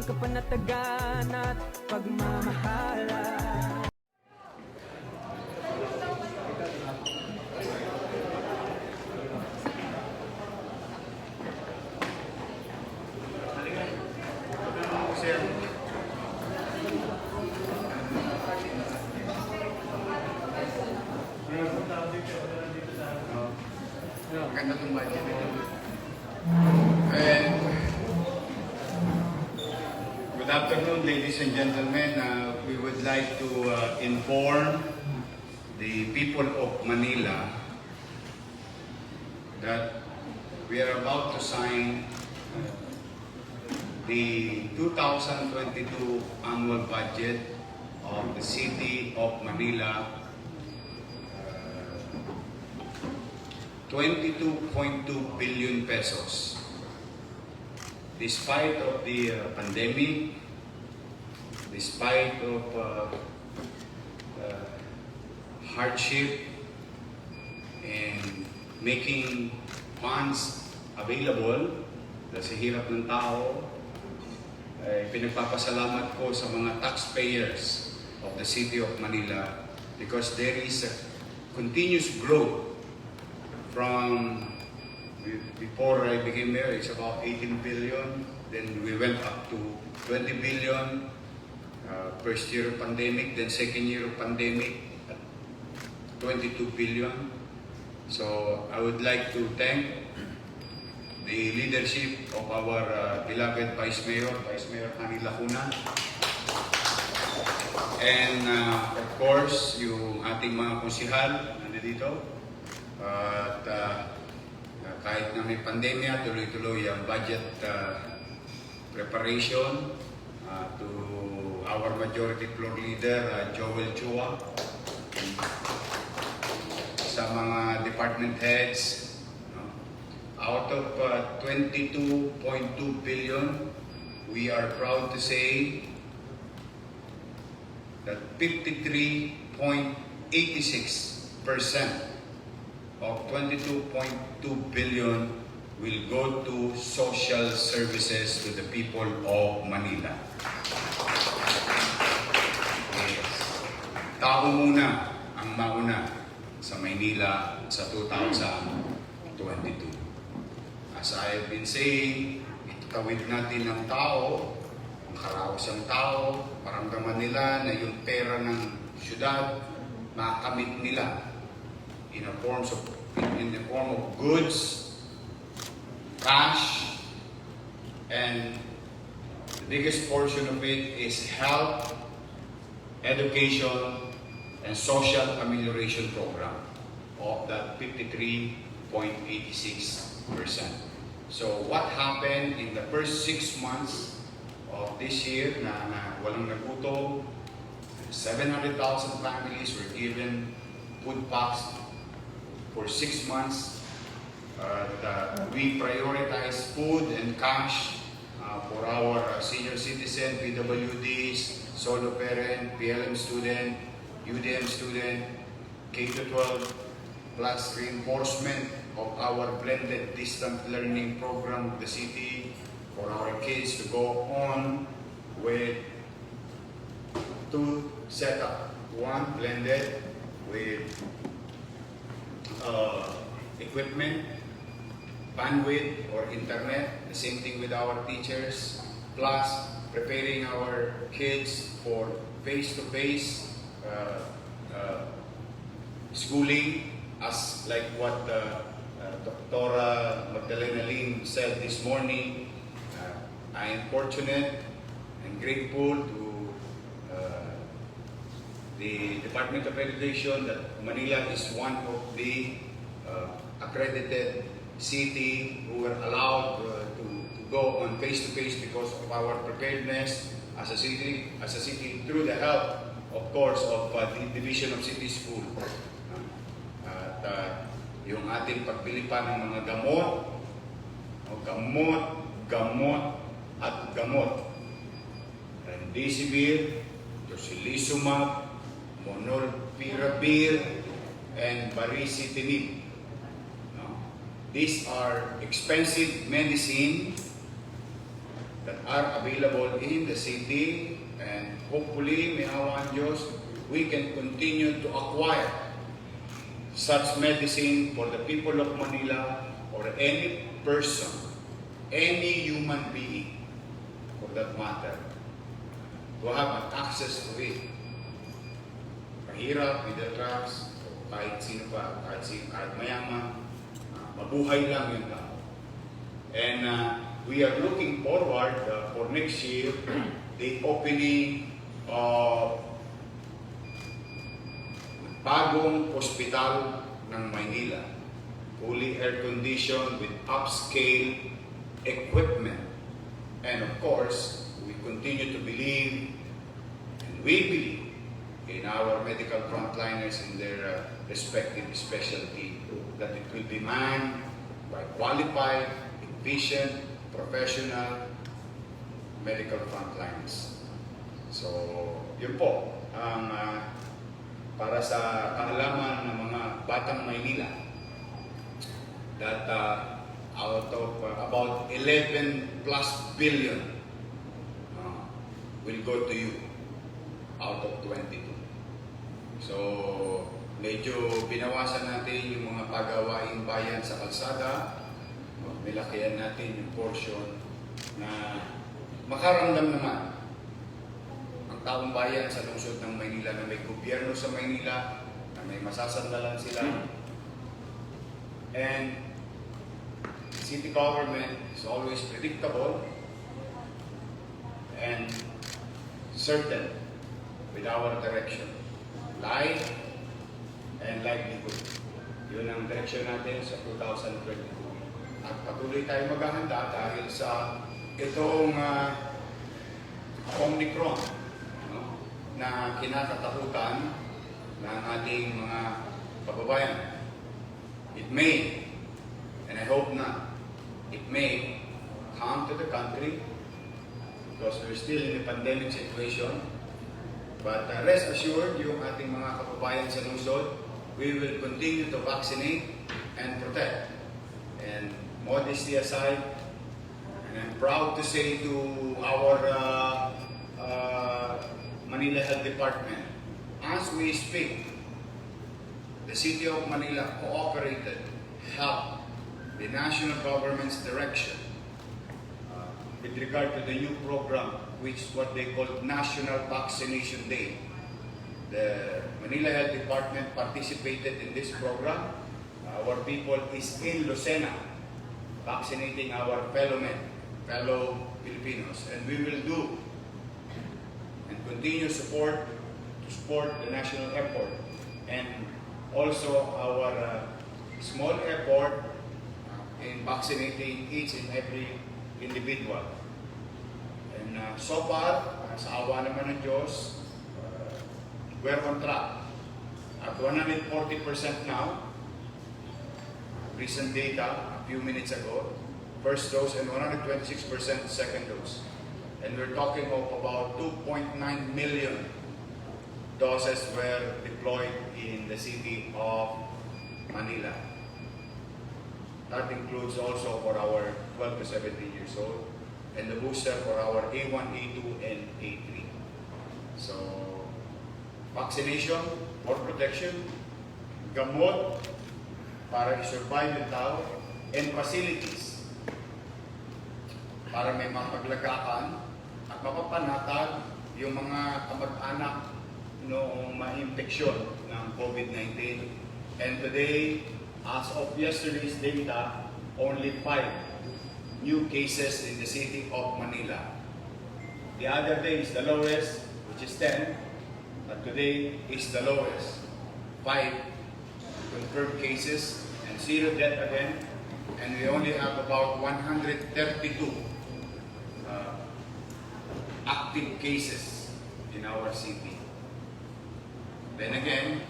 kapanatagan at pagmamahalan. Good afternoon, ladies and gentlemen. We would like to inform the people of Manila that we are about to sign the 2022 annual budget of the City of Manila, 22.2 billion pesos. Despite of the pandemic, despite of hardship and making funds available sa hirap ng tao, pinagpapasalamat ko sa mga taxpayers of the City of Manila because there is a continuous growth from before I became mayor. It's about 18 billion. Then we went up to 20 billion. First year of pandemic, then second year of pandemic, 22 billion. So I would like to thank the leadership of our beloved Vice Mayor Lacuna. And of course, yung ating mga konsihal nandito. At kahit na may pandemya, tuloy-tuloy ang budget preparation to our majority floor leader, Joel Chua, sa mga department heads. Out of 22.2 billion, we are proud to say that 53.86% of 22.2 billion will go to social services to the people of Manila. Yes. Tao muna ang mauna sa Maynila sa 2022. As I've been saying, itawid natin ang tao, ang karaos ng tao, maramdaman nila na yung pera ng syudad, makamit nila in the form of goods, cash, and the biggest portion of it is health, education, and social amelioration program of that 53.86%. So what happened in the first 6 months of this year na walang nagutom, 700,000 families were given food packs for 6 months. We prioritize food and cash for our senior citizen, PWDs, solo parent, PLM student, UDM student, K-12, plus reinforcement of our blended distant learning program of the city for our kids to go on with 2 setup. One blended with equipment, bandwidth or internet, the same thing with our teachers, plus preparing our kids for face-to-face schooling, as like what Dr. Magdalena Lim said this morning. I am fortunate and grateful to the Department of Education that Manila is one of the accredited city who were allowed to go on face-to-face because of our preparedness as a city through the help, of course, of the Division of City School. At yung ating pagbili pa ng mga gamot, at gamot. Remdesivir, tocilizumab, molnupiravir, and baricitinib. These are expensive medicine that are available in the city, and hopefully, may awa ang Diyos, we can continue to acquire such medicine for the people of Manila or any person, any human being for that matter, to have an access to it. Mahirap, middle class, kahit sino pa, kahit mayaman, mabuhay lang yung tao. And we are looking forward for next year, the opening of Bagong Hospital ng Maynila, fully air-conditioned with upscale equipment. And of course, we continue to believe, and we believe, in our medical frontliners in their respective specialty, that it will be manned by qualified, efficient, professional medical frontliners. So, yun po ang para sa kaalaman ng mga batang Maynila, that out of about 11 plus billion will go to you out of 22. So, medyo binawasan natin yung mga pagawaing bayan sa kalsada. Nilakihan natin yung portion na makaramdam naman ang taong bayan sa lungsod ng Maynila, na may gobyerno sa Maynila, na may masasandalan sila. And city government is always predictable and certain with our direction. Life and livelihood. Yun ang direction natin sa 2022. At patuloy tayo maghahanda dahil sa itong Omicron, no, na kinakatakutan ng ating mga kababayan. It may, and I hope not, it may come to the country because we're still in a pandemic situation. But rest assured, yung ating mga kababayan sa lungsod, we will continue to vaccinate and protect. And modesty aside, and I'm proud to say to our Manila Health Department, as we speak, the City of Manila cooperated, helped the national government's direction with regard to the new program, which is what they call National Vaccination Day. The Manila Health Department participated in this program. Our people is in Lucena, vaccinating our fellow Filipinos. And we will do and continue to support the national effort, and also our small effort in vaccinating each and every individual. And so far, sa awa naman ng Diyos, we're on track. At 140% now, recent data, a few minutes ago, first dose, and 126% second dose. And we're talking of about 2.9 million doses were deployed in the city of Manila. That includes also for our 12 to 17 years old, and the booster for our A1, A2, and A3. So, vaccination or protection, gamot para i-survive yung tao, and facilities para may mapaglagakan at mapapanatag yung mga kamag-anak noong ma-infeksyon ng COVID-19. And today, as of yesterday's data, only 5 new cases in the city of Manila. The other day is the lowest, which is 10, but today is the lowest. 5 confirmed cases and 0 death again, and we only have about 132 active cases in our city. Then again,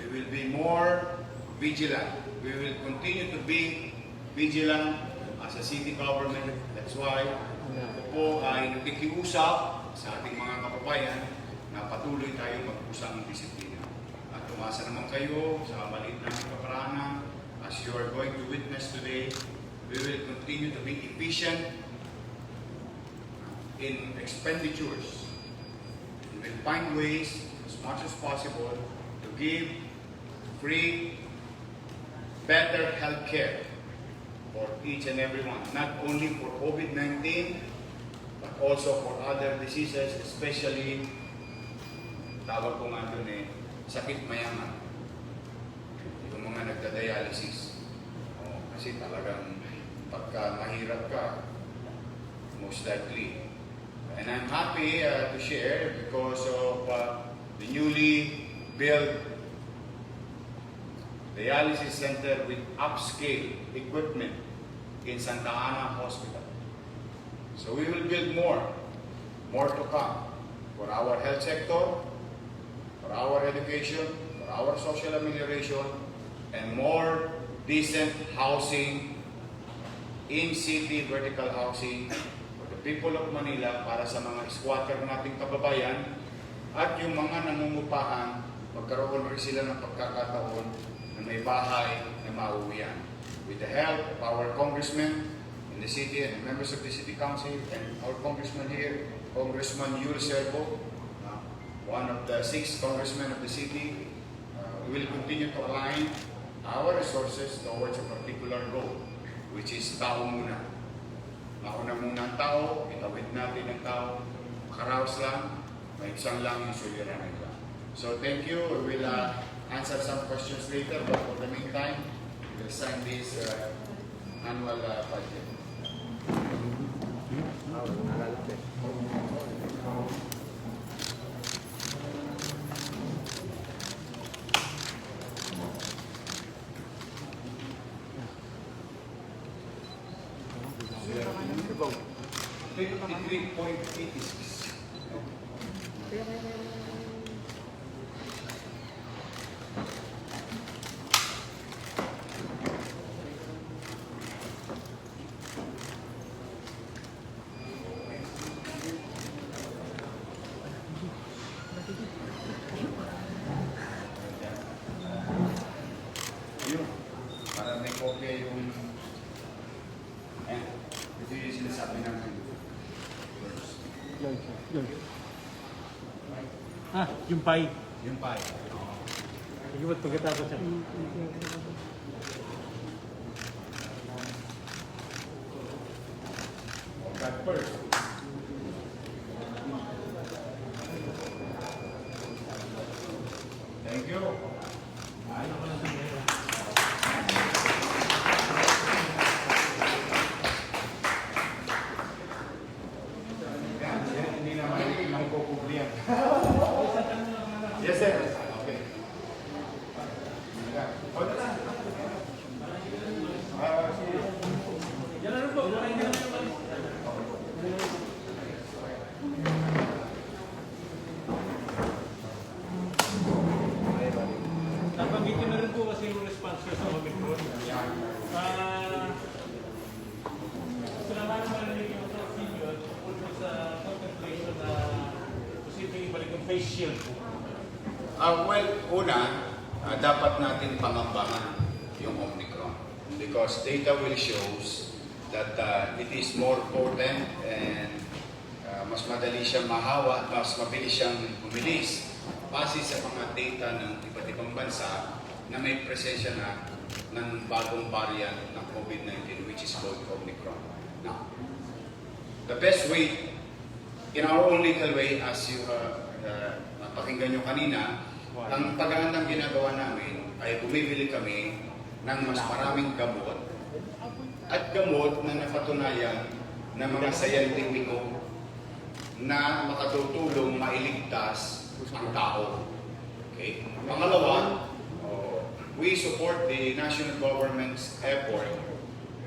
we will be more vigilant. We will continue to be vigilant as a city government. That's why ako po ay nakikiusap sa ating mga kababayan na patuloy tayo mag-usang disiplina. At tumasa naman kayo sa maliit na kaparanan. As you are going to witness today, we will continue to be efficient, in expenditures. We will find ways as much as possible to give free, better health care for each and every one, not only for COVID-19, but also for other diseases, especially, tawag ko nga doon sakit mayaman. Yung mga nagda-dialysis. Kasi talagang pagka mahirap ka, most likely. And I'm happy to share because of the newly built dialysis center with upscale equipment in Santa Ana Hospital. So we will build more to come for our health sector, for our education, for our social amelioration, and more decent housing, in-city vertical housing for the people of Manila para sa mga squatter nating kababayan at yung mga nangungupahan, magkaroon rin sila ng pagkakataon na may bahay na mauwian. With the help of our congressmen in the city and members of the City Council and our congressman here, Congressman Yul Servo, one of the 6 congressmen of the city, we will continue to align our resources towards a particular goal, which is tao muna. Mauna muna ang tao, itawid natin ang tao, makaraos lang, maiksang lang yung suliranan nila. So thank you. We will answer some questions later, but for the meantime, we will sign this annual budget. About 53.86. Para may kopya yung ito yung sinasabi namin. Yung pie. Yung pie. Sige, ba't pagkatapos siya? That first. Thank you. Yes, sir. Okay. Nabanggit na rin po kasi yung sponsor sa Omicron. Salamat naman rin yung sa senior tungkol sa contemplation na posibleng ibalik yung face shield po. Well, una, dapat natin pangambahan yung Omicron because data will shows that it is more potent and mas madali siyang mahawa, mas mabilis siyang bumilis base sa mga data ng iba't ibang bansa na may presensya na ng bagong variant ng COVID-19 which is called Omicron. Now, the best way, in our own legal way, as you napakinggan nyo kanina, ang paghahandang ginagawa namin ay bumibili kami ng mas maraming gamot at gamot na napatunayan ng mga sayantipiko na makatutulong mailigtas ang tao. Okay? Pangalawa, we support the national government's effort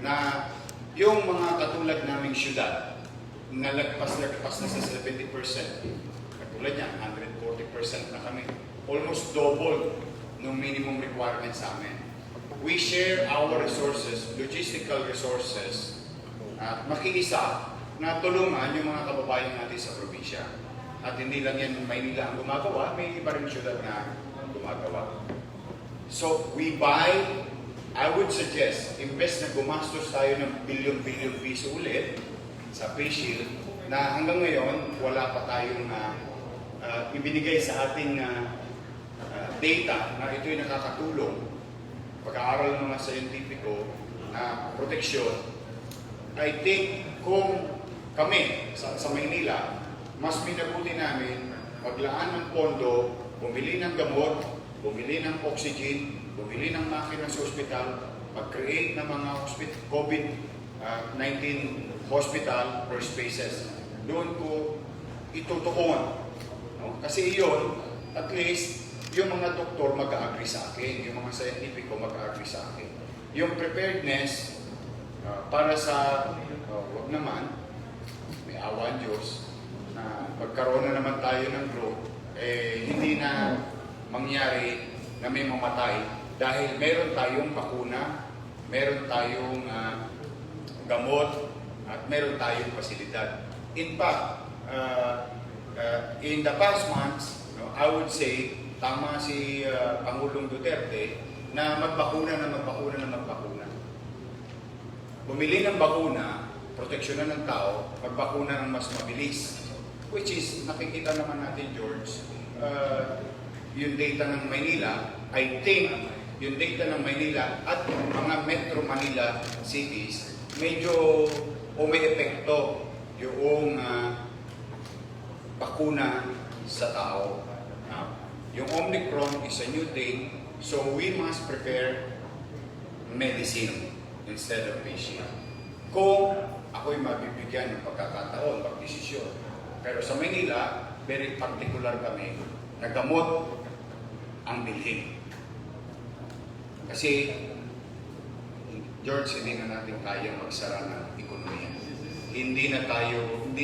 na yung mga katulad naming syudad na lagpas na sa 70%, katulad niya, 140% na kami. Almost double ng minimum requirement sa amin. We share our resources, logistical resources, at makiisa na tulungan yung mga kababayan natin sa probinsya. At hindi lang yan Maynila ang gumagawa, may iba rin syudad na gumagawa. So, we buy, I would suggest, imbes na gumastos tayo ng bilyon-bilyon piso ulit sa face shield, na hanggang ngayon wala pa tayong ibinigay sa ating data na ito'y nakakatulong pag-aaral ng mga scientifico na proteksyon. I think kung kami sa Maynila, mas minabuti namin maglaan ng pondo, bumili ng gamot, bumili ng oxygen, bumili ng makina sa ospital, mag-create ng mga COVID-19 hospital or spaces. Doon ko itutuon. No? Kasi iyon, at least, yung mga doktor mag-agree sa akin, yung mga scientifico mag-agree sa akin. Yung preparedness, para sa, wag naman, may awa ang Diyos, na magkaroon na naman tayo ng growth, hindi na mangyari na may mamatay dahil meron tayong bakuna, meron tayong gamot, at meron tayong pasilidad. In fact, in the past months, I would say, tama si Pangulong Duterte na magbakuna. Bumili ng bakuna, proteksyonan ng tao, magbakuna ng mas mabilis. Which is, nakikita naman natin, George, yung data ng Maynila, I think, yung data ng Maynila at mga Metro Manila cities, medyo may epekto yung bakuna sa tao. Yung Omicron is a new thing, so we must prepare medicine instead of patient. Kung ako'y mabibigyan ng pagkakataon, pagdesisyon. Pero sa Manila, very particular kami na gamot ang bilhin. Kasi, George, hindi na natin kaya magsara ng ekonomiya. Hindi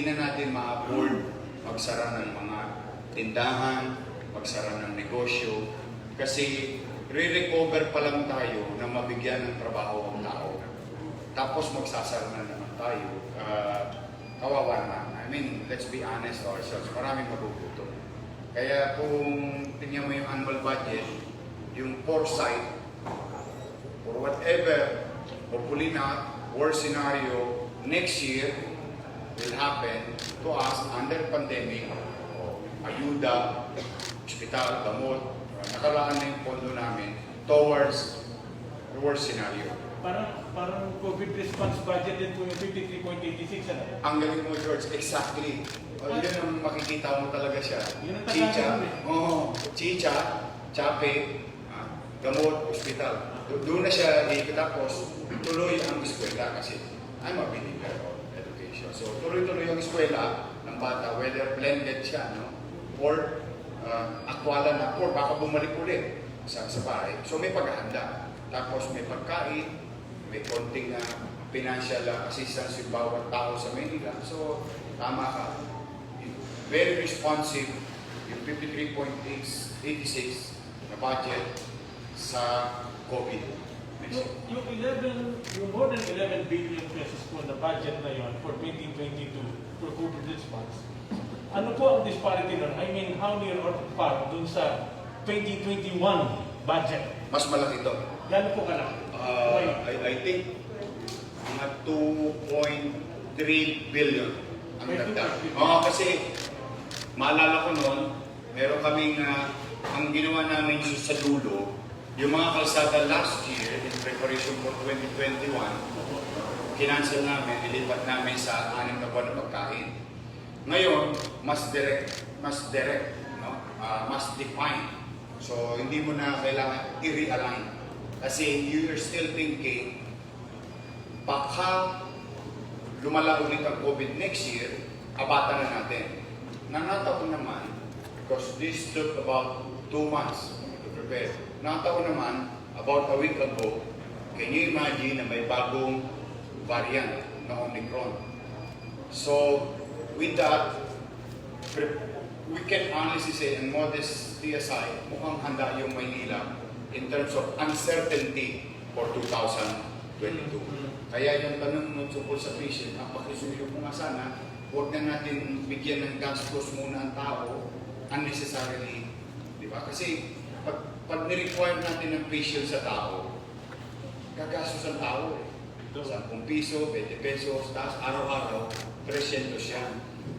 na natin ma-afford magsara ng mga tindahan, magsara ng negosyo, kasi re-recover pa lang tayo na mabigyan ng trabaho ang tao. Tapos magsasara na naman tayo. Kawawa naman. I mean, let's be honest ourselves, maraming magugutom. Kaya kung tingnan mo yung annual budget, yung foresight, or whatever, hopefully not, worst scenario, next year will happen to us under pandemic, ayuda, ospital, gamot, nakalaan na yung pondo namin towards the worst scenario. Parang COVID response budget din po yung 53.86. Ang galing mo, George, exactly. Yun ang makikita mo talaga siya. Chicha, chicha, chape, gamot, ospital. Doon na siya tapos tuloy ang eskwela kasi I'm a believer of education. So tuloy-tuloy ang eskwela ng bata, whether blended siya, no? Or akwalan na, or baka bumalik ulit sa bahay. So may paghahanda. Tapos may pagkain, may konting financial assistance yung bawat tao sa Manila. So tama ka. Very responsive yung 53.86 na budget sa COVID. Yung more than 11 billion pesos po na budget na yon for 2022 for COVID response, ano po ang disparity nun? I mean, how near or far dun sa 2021 budget? Mas malaki ito. Gano'n po kalaki? I think mga 2.3 billion ang dagdag. Kasi maalala ko noon, meron kaming ang ginawa namin sa dulo, yung mga kalsada last year in preparation for 2021, kinancel namin, ilipat namin sa 6 na buwan na pagkain. Ngayon, mas direct, no? Mas defined. So, hindi mo na kailangan i-realign. Kasi you're still thinking, baka lumala ulit ang COVID next year, abatan na natin. Nanataon naman, because this took about 2 months to prepare. Nanataon naman, about a week ago, can you imagine na may bagong variant na Omicron? So, with that, we can honestly say, and modesty aside, mukhang handa yung Maynila in terms of uncertainty for 2022. Kaya yung tanong mo tungkol sa patient, ang pakisuyo ko nga sana, huwag na natin bigyan ng gastos muna ang tao unnecessarily. Di ba? Kasi pag ni-require natin ng patient sa tao, gagastos ang tao. 10 piso, 20 pesos, tapos araw-araw, 300 yan.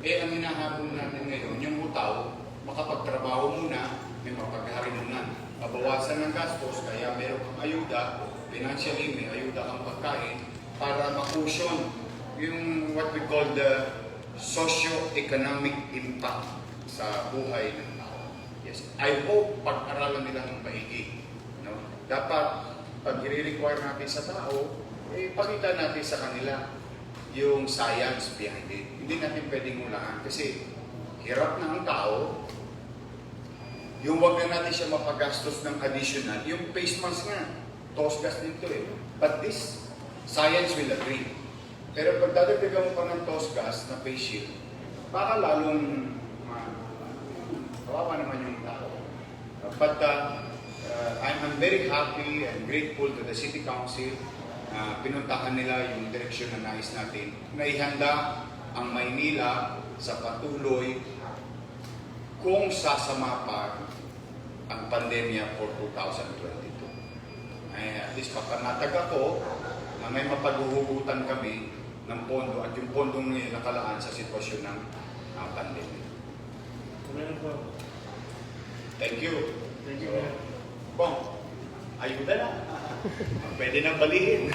ang hinahabol natin ngayon, yung utaw, makapagtrabaho muna, may mapaghaharimunan. Mabawasan ng gastos, kaya meron kang ayuda, financially may ayuda kang pagkain, para makusyon yung what we call the socio-economic impact sa buhay ng tao. Yes, I hope pag-aralan nila ng maigi. No? Dapat, pag i-require natin sa tao, pakita natin sa kanila yung science behind it. Hindi natin pwedeng hulaan kasi hirap na ang tao. Yung wag na natin siya mapagastos ng additional, yung face mask nga, tosgas dito eh. But this, science will agree. Pero pag dadagdagan mo pa ng tosgas na face shield, baka lalong kawawa naman yung tao. But I'm very happy and grateful to the City Council. Pinuntahan nila yung direksyon na nais natin na ihanda ang Maynila sa patuloy kung sasama pa ang pandemya for 2022. At least papanatag ako na may mapaghuhugutan kami ng pondo at yung pondong ngayon nakalaan sa sitwasyon ng pandemya. Thank you. Thank you. Bong, ayuda na. Pwede na balihin.